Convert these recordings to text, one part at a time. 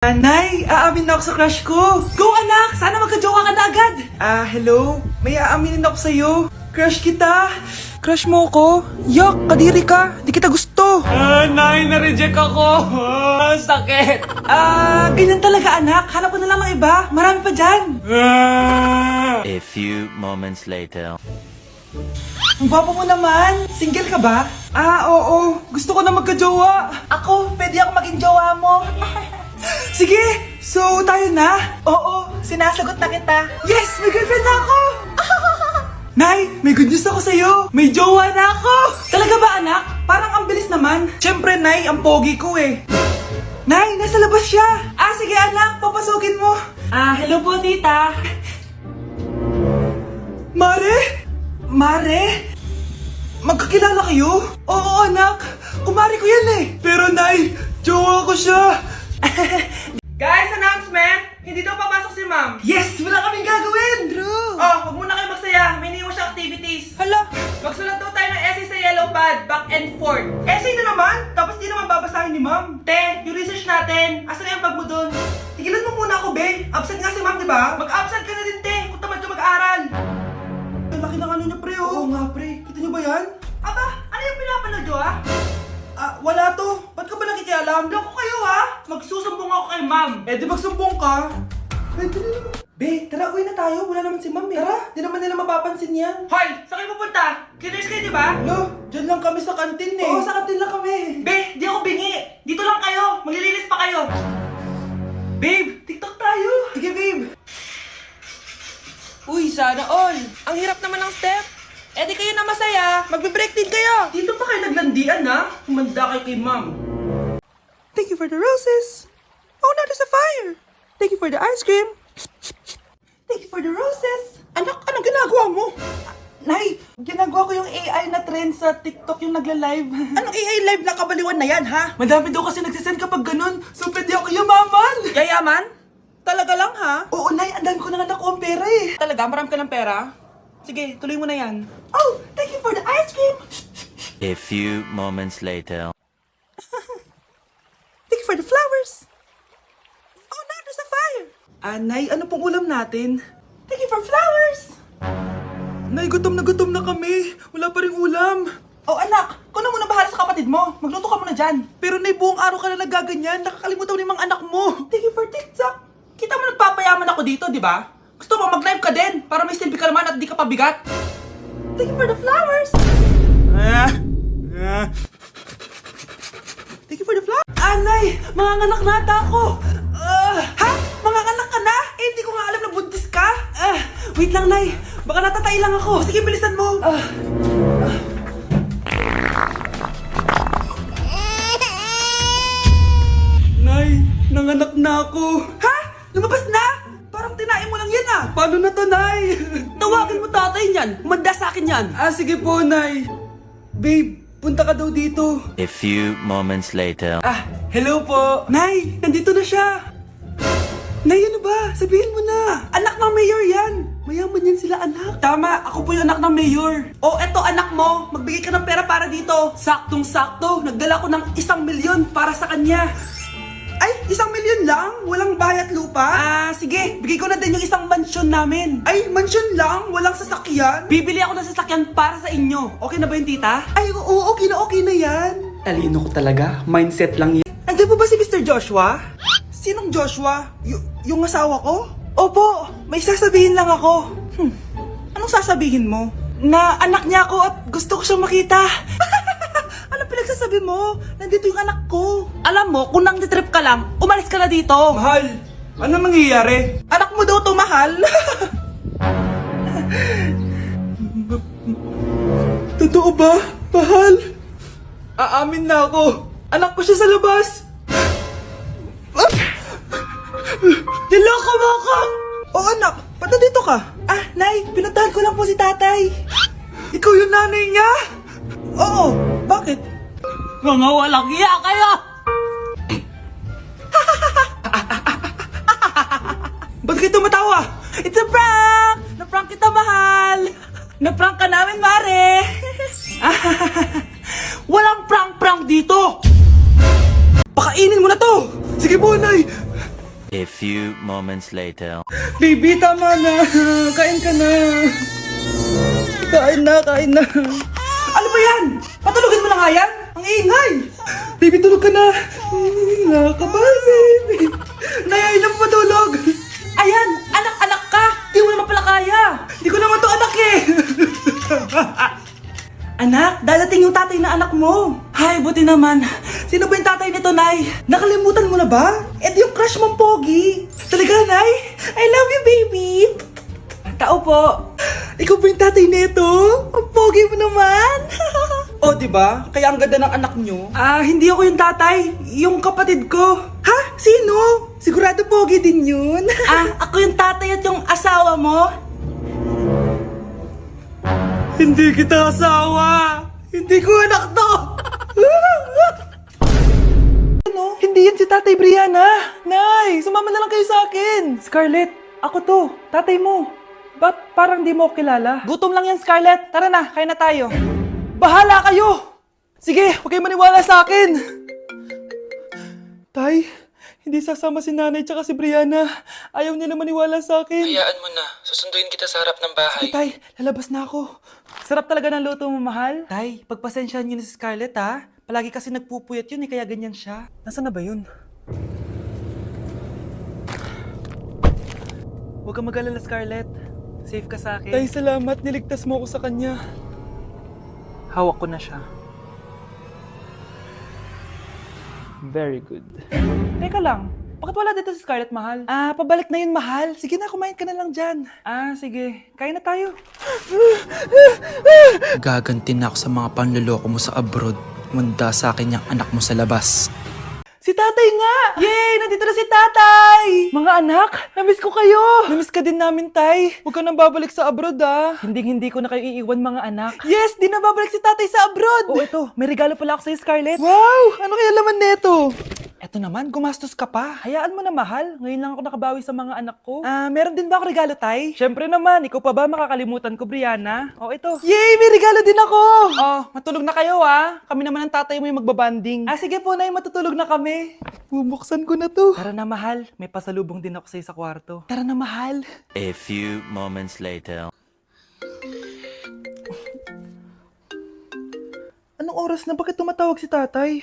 Nay, aamin na ako sa crush ko. Go anak! Sana magka-jowa ka na agad. Hello? May aaminin ako sa'yo. Crush kita. Crush mo ako? Yak, kadiri ka. Di kita gusto. Nay, na-reject ako. Sakit. Ganyan talaga anak. Hanap ko na lang ng iba. Marami pa dyan. A few moments later. Ang gwapo mo naman. Single ka ba? Oo. Gusto ko na magka-jowa. Ako, pwede ako maging jowa mo. Sige, so tayo na? Oo, sinasagot na kita. Yes, may girlfriend na ako! Nay, may good news ako sa'yo. May jowa na ako! Talaga ba anak? Parang ang bilis naman. Siyempre, Nay, ang pogi ko eh. Nay, nasa labas siya. Sige anak, papasukin mo. Hello po tita. Mare? Mare? Magkakilala kayo? Oo anak, kumari ko yan eh. Pero Nay, jowa ko siya. Guys, announcement! Hindi daw papasok si ma'am. Yes! Wala kaming gagawin! True! Huwag muna kayo magsaya. May iniwan siya activities. Hala! Magsulat daw tayo ng essay sa yellow pad, back and forth. Essay na naman? Tapos di naman babasahin ni ma'am. Te, yung research natin. Asan na yung bag mo dun? Tigilan mo muna ako, be. Absent nga si ma'am, di ba? Mag-absent ka na din, te. Kung tamad ka mag-aaral. Ang laki ng ano niya, pre, oh. Oo nga, pre. Kita niyo ba yan? Aba, ano yung pinapanood nyo, ha? Wala to. Ba't ka ba nakikialam? Loko kayo, ha? Magsusumbong ako kay ma'am. Di magsumbong ka. Be, tara, uwi na tayo. Wala naman si ma'am, eh. Tara, di naman nila mapapansin yan. Hoy, saan kayo pupunta? Cleaners kayo, di ba? No, dyan lang kami sa kantin, eh. Oo, sa kantin lang kami. Be, di ako bingi. Dito lang kayo. Maglilinis pa kayo. Babe, TikTok tayo. Sige, babe. Uy, sana all! Ang hirap naman ng step! Di kayo na masaya! Magbe-break din kayo! Dito pa kayo naglandian, ha? Humanda kayo kay ma'am. Thank you for the roses! Oh no, there's a fire! Thank you for the ice cream! Thank you for the roses! Anak, anong ginagawa mo? Nay, ginagawa ko yung AI na trend sa TikTok yung nagla-live. Anong AI live na kabaliwan na yan, ha? Madami daw kasi nagsisend kapag ganun, so pwede ako yumaman! Yayaman? Talaga lang, ha? Oo, Nay, ang dami ko na nga nakuha ang pera eh. Talaga? Marami ka ng pera? Sige, tuloy mo na yan. Oh, thank you for the ice cream! A few moments later. Thank you for the flowers! Oh no, there's a fire! Nay, ano pong ulam natin? Thank you for flowers! Nay, gutom na kami. Wala pa rin ulam. Oh, anak, kung na muna bahala sa kapatid mo. Magluto ka muna dyan. Pero Nay, buong araw ka na nagaganyan. Nakakalimutan mo yung mga anak mo. Thank you for TikTok. Kita mo nagpapayaman ako dito, di ba? Gusto mo mag-live ka din para may silbi ka naman at di ka pabigat. Thank you for the flowers! Thank you for the flowers! Nay, mga anak na ata ako. Ha? Mga anak ka na? Hindi ko nga alam na buntis ka. Wait lang, Nay. Baka natatay lang ako. Sige, bilisan mo. Nay, nanganak na ako. Ha? Lumabas na? Parang tinain mo lang yan ah. Paano na to, Nay? Tawagin mo tatay niyan. Umanda sa akin yan. Sige po, Nay. Babe, punta ka daw dito. A few moments later. Hello po. Nay, nandito na siya. Nay, ano ba? Sabihin mo na. Anak ng mayor yan. Mayaman yan sila, anak. Tama, ako po yung anak ng mayor. Eto anak mo. Magbigay ka ng pera para dito. Saktong-sakto. Nagdala ko ng 1,000,000 para sa kanya. Ay, 1,000,000 lang? Walang bahay at lupa? Sige. Bigay ko na din yung isang mansyon namin. Ay, mansyon lang? Walang sasakyan? Bibili ako ng sasakyan para sa inyo. Okay na ba yung tita? Ay, oo, okay na yan. Talino ko talaga. Mindset lang yan. Nandiyan po ba si Mr. Joshua? Sinong Joshua? Yung asawa ko? Opo, may sasabihin lang ako. Anong sasabihin mo? Na anak niya ako at gusto ko siyang makita. Anong pinagsasabi mo? Nandito yung anak ko. Alam mo, kung nang-trip ka lang, umalis ka na dito. Mahal, ano mangyayari? Anak mo daw to, mahal. Totoo ba, mahal? Aamin na ako. Anak ko siya sa labas. Niloko mo ako! Oo, anak. Ba't nandito ka? Nay, pinuntahan ko lang po si tatay. Ikaw yung nanay niya? Oo, bakit? Mga walang iya kayo! Ba't kayo tumatawa? It's a prank! Na-prank kita, mahal! Na-prank ka namin, Mare! Walang prank-prank dito! Pakainin mo na to! Sige po, Nay! A few moments later. Baby, tama na. Kain ka na. Kain na, kain na. Ano ba yan? Patulogin mo na nga yan? Ang ingay. Baby, tulog ka na. Nakakabal, baby. Nayay na matulog. Ayan, anak-anak ka. Di mo naman pala kaya. Di ko naman to anak eh. Anak, dadating yung tatay na anak mo. Hay, buti naman. Sino ba yung tatay nito, Nay? Nakalimutan mo na ba? Ito yung crush mong pogi. Talaga, Nay? I love you, baby. Tao po. Ikaw ba yung tatay nito? Ang pogi mo naman. O, diba? Kaya ang ganda ng anak nyo. Hindi ako yung tatay. Yung kapatid ko. Ha? Sino? Sigurado pogi din yun. Ako yung tatay at yung asawa mo? Hindi kita asawa. Hindi ko anak to. Ano? Hindi yan si Tatay Brianna. Nay, sumama na lang kayo sa akin. Scarlett, ako to. Tatay mo. Ba't parang di mo ako kilala? Gutom lang yan, Scarlett. Tara na, kain na tayo. Bahala kayo. Sige, huwag kayo maniwala sa akin. Tay, hindi sasama si nanay tsaka si Brianna. Ayaw nila maniwala sa akin. Hayaan mo na. Susunduin kita sa harap ng bahay. Tay, lalabas na ako. Sarap talaga ng luto mo, mahal. Tay, pagpasensyahan niyo na si Scarlett, ha? Palagi kasi nagpupuyat yun, kaya ganyan siya. Nasaan na ba yun? Huwag kang mag-alala, Scarlett. Safe ka sa akin. Tay, salamat. Niligtas mo ako sa kanya. Hawak ko na siya. Very good. Teka lang. Bakit wala dito si Scarlett, mahal? Pabalik na yun, mahal. Sige na, kumain ka na lang dyan. Sige. Kain na tayo. Gaganti na ako sa mga panluloko mo sa abroad. Munda sa akin yung anak mo sa labas. Si tatay nga! Yay! Nandito na si tatay! Mga anak, namiss ko kayo! Namiss ka din namin, tay. Huwag ka nang babalik sa abroad, ah. Hindi ko na kayo iiwan, mga anak. Yes! Di na babalik si tatay sa abroad! Oh, ito. May regalo pala ako sa'yo, Scarlett. Wow! Ano kaya laman neto? Eto naman, gumastos ka pa. Hayaan mo na, mahal. Ngayon lang ako nakabawi sa mga anak ko. Meron din ba ako regalo, tay? Syempre naman, ikaw pa ba makakalimutan ko, Brianna? Oh, ito. Yay! May regalo din ako! Oh, matulog na kayo, ah. Kami naman ang tatay mo yung magbabanding. Sige po, nay, matutulog na kami. Bubuksan ko na to. Tara na, mahal. May pasalubong din ako sa'yo sa kwarto. Tara na, mahal. A few moments later. Anong oras na? Bakit tumatawag si tatay?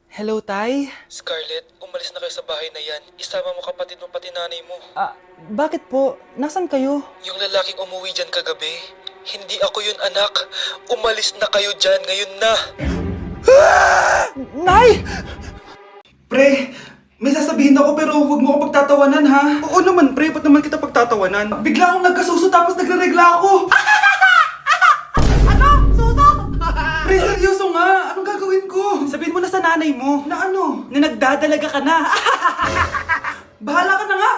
Hello, tay? Scarlett, umalis na kayo sa bahay na yan. Isama mo kapatid mo pati nanay mo. Bakit po? Nasaan kayo? Yung lalaking umuwi dyan kagabi, hindi ako yun anak. Umalis na kayo dyan ngayon na. Nay! Pre, may sasabihin ako pero huwag mo ako pagtatawanan, ha? Oo naman, pre. Ba't naman kita pagtatawanan? Bigla akong nagkasuso tapos nagre-regla ako. Ano? Suso? Pre, seryoso nga. Anong gagawin ko? Sabihin mo na sa nanay mo. Na ano? Na nagdadalaga ka na. Bahala ka na nga.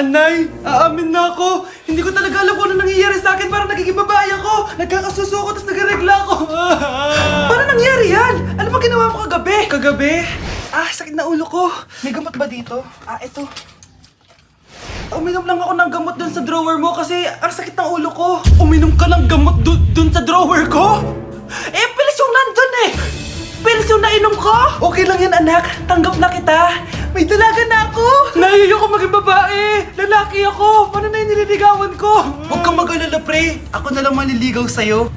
Nay, aamin na ako. Hindi ko talaga alam kung ano nangyayari sa akin. Parang nagiging babae ako. Nagkakasuso ako tapos nagre-regla ako. Paano nangyari yan? Ano ba ginawa mo kagabi? Kagabi? Sakit na ulo ko. May gamot ba dito? Ito. Uminom lang ako ng gamot dun sa drawer mo kasi ang sakit ng ulo ko. Uminom ka ng gamot dun sa drawer ko? Pilis yung nandun eh. Pilis yung nainom ko. Okay lang yan, anak. Tanggap na kita. May dalaga na ako. Nahiyo ko maging babae. Lalaki ako. Paano na yung nililigawan ko? Huwag kang mag-alala, pre. Ako na lang maliligaw sa'yo.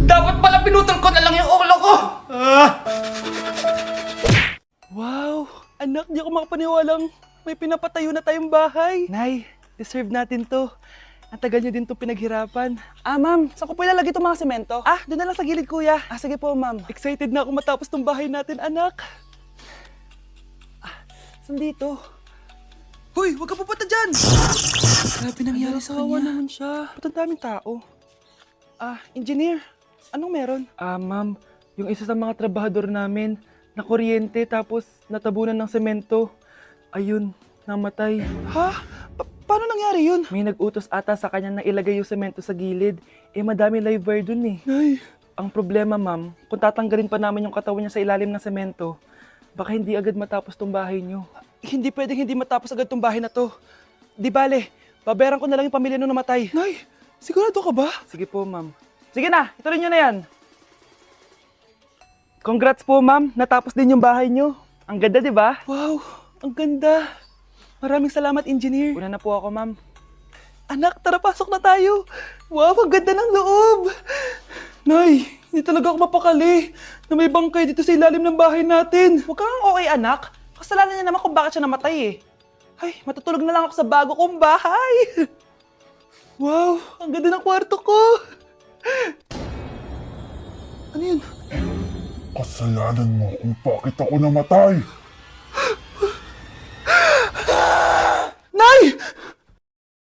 Dapat pala pinutol ko na lang yung ulo ko. Wow! Anak, di ako makapaniwalang may pinapatayo na tayong bahay. Nay, deserve natin to. Ang tagal niyo din to pinaghirapan. Ma'am, saan ko po ilalagay itong mga semento? Doon na lang sa gilid, kuya. Sige po, ma'am. Excited na ako matapos tong bahay natin, anak. Saan dito? Hoy, huwag ka pupunta dyan! Grabe nangyari sa kanya. Naman siya. Ba't ang daming tao? Engineer, anong meron? Ma'am, yung isa sa mga trabahador namin, na kuryente tapos natabunan ng semento. Ayun, namatay. Ha? Paano nangyari yun? May nag-utos ata sa kanya na ilagay yung semento sa gilid. Madami live wire dun eh. Ay. Ang problema, ma'am, kung tatanggalin pa namin yung katawan niya sa ilalim ng semento, baka hindi agad matapos tong bahay niyo. Hindi pwedeng hindi matapos agad tong bahay na to. Di bale, babayaran ko na lang yung pamilya nung namatay. Nay, sigurado ka ba? Sige po, ma'am. Sige na, ituloy niyo na yan. Congrats po, ma'am. Natapos din yung bahay niyo. Ang ganda, di ba? Wow, ang ganda. Maraming salamat, engineer. Una na po ako, ma'am. Anak, tara pasok na tayo. Wow, ang ganda ng loob. Nay, hindi talaga ako mapakali na may bangkay dito sa ilalim ng bahay natin. Huwag kang okay, anak. Kasalanan niya naman kung bakit siya namatay eh. Ay, matutulog na lang ako sa bago kong bahay. Wow, ang ganda ng kwarto ko. Ano yun? Kasalanan mo kung bakit ako namatay.